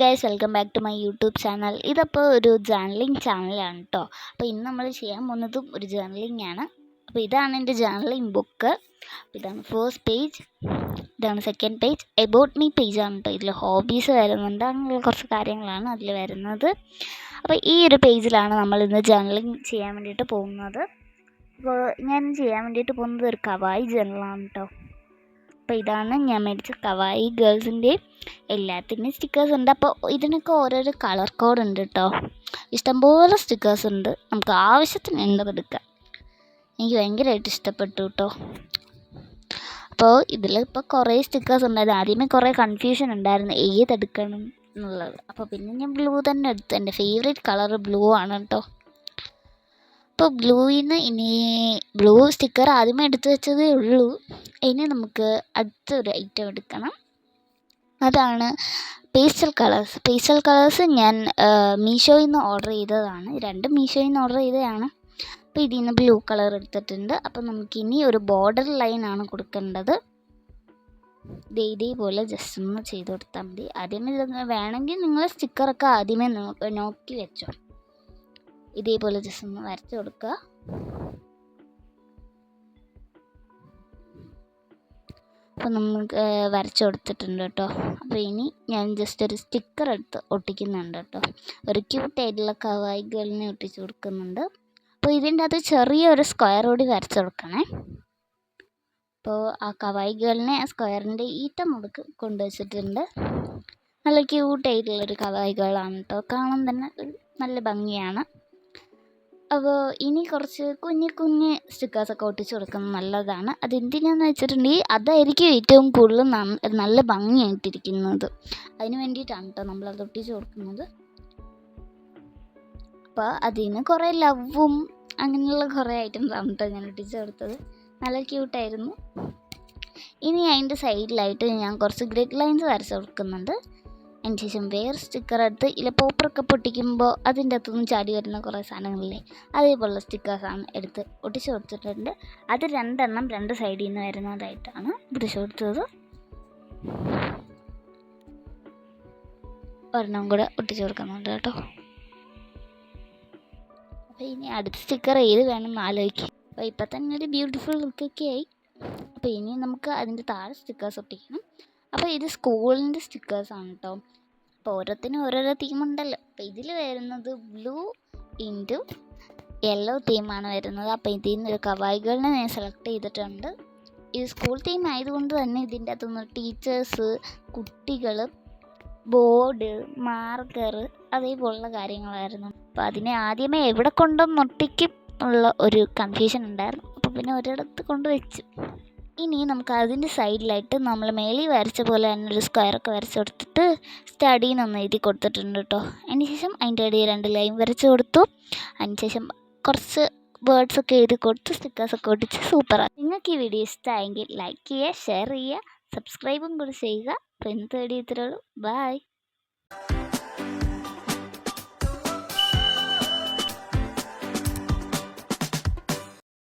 Guys, welcome back to my YouTube channel. ഇതിപ്പോൾ ഒരു journaling ചാനലാണ് കേട്ടോ. അപ്പോൾ ഇന്ന് നമ്മൾ ചെയ്യാൻ പോകുന്നതും ഒരു ജേർണലിംഗ് ആണ്. അപ്പോൾ ഇതാണ് എൻ്റെ ജേർണലിംഗ് ബുക്ക്. ഇതാണ് ഫസ്റ്റ് പേജ്, ഇതാണ് സെക്കൻഡ് പേജ്. എബൌട്ട് മീ പേജാണ് കേട്ടോ. ഇതിൽ ഹോബീസ് വരുന്നുണ്ട്, അങ്ങനെയുള്ള കുറച്ച് കാര്യങ്ങളാണ് അതിൽ വരുന്നത്. അപ്പോൾ ഈ ഒരു പേജിലാണ് നമ്മൾ ഇന്ന് ജേർണലിംഗ് ചെയ്യാൻ വേണ്ടിയിട്ട് പോകുന്നത്. അപ്പോൾ ഞാൻ ചെയ്യാൻ വേണ്ടിയിട്ട് പോകുന്നത് ഒരു കവായി ജേർണലാണ് കേട്ടോ. അപ്പോൾ ഇതാണ് ഞാൻ മേടിച്ച കവായി ഗേൾസിൻ്റെ എല്ലാത്തിൻ്റെയും സ്റ്റിക്കേഴ്സ് ഉണ്ട്. അപ്പോൾ ഇതിനൊക്കെ ഓരോരോ കളർ കോഡ് ഉണ്ട് കേട്ടോ. ഇഷ്ടംപോലെ സ്റ്റിക്കേഴ്സ് ഉണ്ട്, നമുക്ക് ആവശ്യത്തിന് ഉണ്ടെടുക്കാം. എനിക്ക് ഭയങ്കരമായിട്ട് ഇഷ്ടപ്പെട്ടു കേട്ടോ. അപ്പോൾ ഇതിലിപ്പോൾ കുറേ സ്റ്റിക്കേഴ്സ് ഉണ്ടായിരുന്നു. ആദ്യമേ കുറേ കൺഫ്യൂഷൻ ഉണ്ടായിരുന്നു ഏതെടുക്കണം എന്നുള്ളത്. അപ്പോൾ പിന്നെ ഞാൻ ബ്ലൂ തന്നെ എടുത്തു. എൻ്റെ ഫേവറേറ്റ് കളർ ബ്ലൂ ആണ് കേട്ടോ. അപ്പോൾ ഇനി ബ്ലൂ സ്റ്റിക്കർ ആദ്യമേ എടുത്തു വെച്ചതേ ഉള്ളൂ. ഇനി നമുക്ക് അടുത്തൊരു ഐറ്റം എടുക്കണം. അതാണ് പേസ്റ്റൽ കളേഴ്സ്. പേസ്റ്റൽ കളേഴ്സ് ഞാൻ മീഷോയിൽ നിന്ന് ഓർഡർ ചെയ്തതാണ്. രണ്ടും മീഷോയിൽ നിന്ന് ഓർഡർ ചെയ്തതാണ്. അപ്പോൾ ഇതിൽ നിന്ന് ബ്ലൂ കളർ എടുത്തിട്ടുണ്ട്. അപ്പോൾ നമുക്കിനി ഒരു ബോർഡർ ലൈനാണ് കൊടുക്കേണ്ടത്. ഇതേപോലെ ജസ്റ്റ് ഒന്ന് ചെയ്ത് കൊടുത്താൽ മതി. ആദ്യമേ വേണമെങ്കിൽ നിങ്ങൾ സ്റ്റിക്കറൊക്കെ ആദ്യമേ നോക്കി വെച്ചോ. ഇതേപോലെ ജസ്റ്റ് ഒന്ന് വരച്ച് കൊടുക്കുക. അപ്പോൾ നമുക്ക് വരച്ച് കൊടുത്തിട്ടുണ്ട് കേട്ടോ. അപ്പോൾ ഇനി ഞാൻ ജസ്റ്റ് ഒരു സ്റ്റിക്കർ എടുത്ത് ഒട്ടിക്കുന്നുണ്ട് കേട്ടോ. ഒരു ക്യൂട്ടായിട്ടുള്ള കവായി ഗേളിനെ ഒട്ടിച്ച് കൊടുക്കുന്നുണ്ട്. അപ്പോൾ ഇതിൻ്റെ അത് ചെറിയൊരു സ്ക്വയർ കൂടി വരച്ച് കൊടുക്കണേ. അപ്പോൾ ആ കവായി ഗേളിനെ ആ സ്ക്വയറിൻ്റെ ഈറ്റം മുടുക്ക് കൊണ്ടുവച്ചിട്ടുണ്ട്. നല്ല ക്യൂട്ടായിട്ടുള്ളൊരു കവായി ഗേളാണ് കേട്ടോ. കാണാൻ തന്നെ നല്ല ഭംഗിയാണ്. അപ്പോൾ ഇനി കുറച്ച് കുഞ്ഞ് സ്റ്റിക്കേഴ്സൊക്കെ ഒട്ടിച്ച് കൊടുക്കുന്നത് നല്ലതാണ്. അതെന്തിനാന്ന് വെച്ചിട്ടുണ്ടെങ്കിൽ അതായിരിക്കും ഏറ്റവും കൂടുതൽ നല്ല ഭംഗിയായിട്ടിരിക്കുന്നത്. അതിന് വേണ്ടിയിട്ടാണ് കേട്ടോ നമ്മളത് ഒട്ടിച്ച് കൊടുക്കുന്നത്. അപ്പോൾ അതിന് കുറേ ലവും അങ്ങനെയുള്ള കുറേ ഐറ്റംസാണ് കേട്ടോ ഞാൻ ഒട്ടിച്ച് കൊടുത്തത്. നല്ല ക്യൂട്ടായിരുന്നു. ഇനി അതിൻ്റെ സൈഡിലായിട്ട് ഞാൻ കുറച്ച് ഗ്രിഡ് ലൈൻസ് വരച്ച് കൊടുക്കുന്നുണ്ട്. അതിന് ശേഷം വേറെ സ്റ്റിക്കർ എടുത്ത് ഇതിൽ പോപ്പറൊക്കെ പൊട്ടിക്കുമ്പോൾ അതിൻ്റെ അകത്തുനിന്ന് ചാടി വരുന്ന കുറേ സാധനങ്ങളില്ലേ, അതേപോലുള്ള സ്റ്റിക്കേഴ്സാണ് എടുത്ത് ഒട്ടിച്ച് കൊടുത്തിട്ടുണ്ട്. അത് രണ്ടെണ്ണം രണ്ട് സൈഡിൽ നിന്ന് വരുന്നതായിട്ടാണ് ഒട്ടിച്ച് കൊടുത്തത്. ഒരെണ്ണം കൂടെ ഒട്ടിച്ച് കൊടുക്കുന്നുണ്ട് കേട്ടോ. അപ്പോൾ ഇനി അടുത്ത സ്റ്റിക്കർ ഏത് വേണമെന്ന് ആലോചിക്കും. അപ്പോൾ ഇപ്പം തന്നെ ഒരു ബ്യൂട്ടിഫുൾ ലുക്കൊക്കെ ആയി. അപ്പോൾ ഇനി നമുക്ക് അതിൻ്റെ താഴെ സ്റ്റിക്കേഴ്സ് ഒട്ടിക്കണം. അപ്പോൾ ഇത് സ്കൂളിൻ്റെ സ്റ്റിക്കേഴ്സാണ് കേട്ടോ. അപ്പോൾ ഓരോത്തിനും ഓരോരോ തീമുണ്ടല്ലോ. അപ്പോൾ ഇതിൽ വരുന്നത് ബ്ലൂ ഇൻറ്റു യെല്ലോ തീമാണ് വരുന്നത്. അപ്പോൾ ഇതിൽ നിന്ന് ഒരു കവായി ഗേളിനെ ഞാൻ സെലക്ട് ചെയ്തിട്ടുണ്ട്. ഇത് സ്കൂൾ തീം ആയതുകൊണ്ട് തന്നെ ഇതിൻ്റെ അകത്തുനിന്ന് ടീച്ചേഴ്സ്, കുട്ടികൾ, ബോർഡ്, മാർക്കർ അതേപോലുള്ള കാര്യങ്ങളായിരുന്നു. അപ്പോൾ അതിനെ ആദ്യമേ എവിടെ കൊണ്ടൊന്നൊട്ടിക്കും ഉള്ള ഒരു കൺഫ്യൂഷൻ ഉണ്ടായിരുന്നു. അപ്പോൾ പിന്നെ ഒരിടത്ത് കൊണ്ട് വെച്ചു. ഇനി നമുക്ക് അതിൻ്റെ സൈഡിലായിട്ട് നമ്മൾ മേളിൽ വരച്ച പോലെ തന്നെ ഒരു സ്ക്വയറൊക്കെ വരച്ച് കൊടുത്തിട്ട് സ്റ്റഡീന്നൊന്ന് എഴുതി കൊടുത്തിട്ടുണ്ട് കേട്ടോ. അതിന് ശേഷം അതിൻ്റെ ഇടയിൽ 2 ലൈൻ വരച്ച് കൊടുത്തു. അതിന് ശേഷം കുറച്ച് വേർഡ്സൊക്കെ എഴുതി കൊടുത്ത് സ്റ്റിക്കേഴ്സൊക്കെ ഒട്ടിച്ച് സൂപ്പറാണ്. നിങ്ങൾക്ക് ഈ വീഡിയോ ഇഷ്ടമായെങ്കിൽ ലൈക്ക് ചെയ്യുക, ഷെയർ ചെയ്യുക, സബ്സ്ക്രൈബും കൂടി ചെയ്യുക. അപ്പോൾ ഇന്നത്തെ വീഡിയോ ഇത്രയേ ഉള്ളൂ. ബൈ.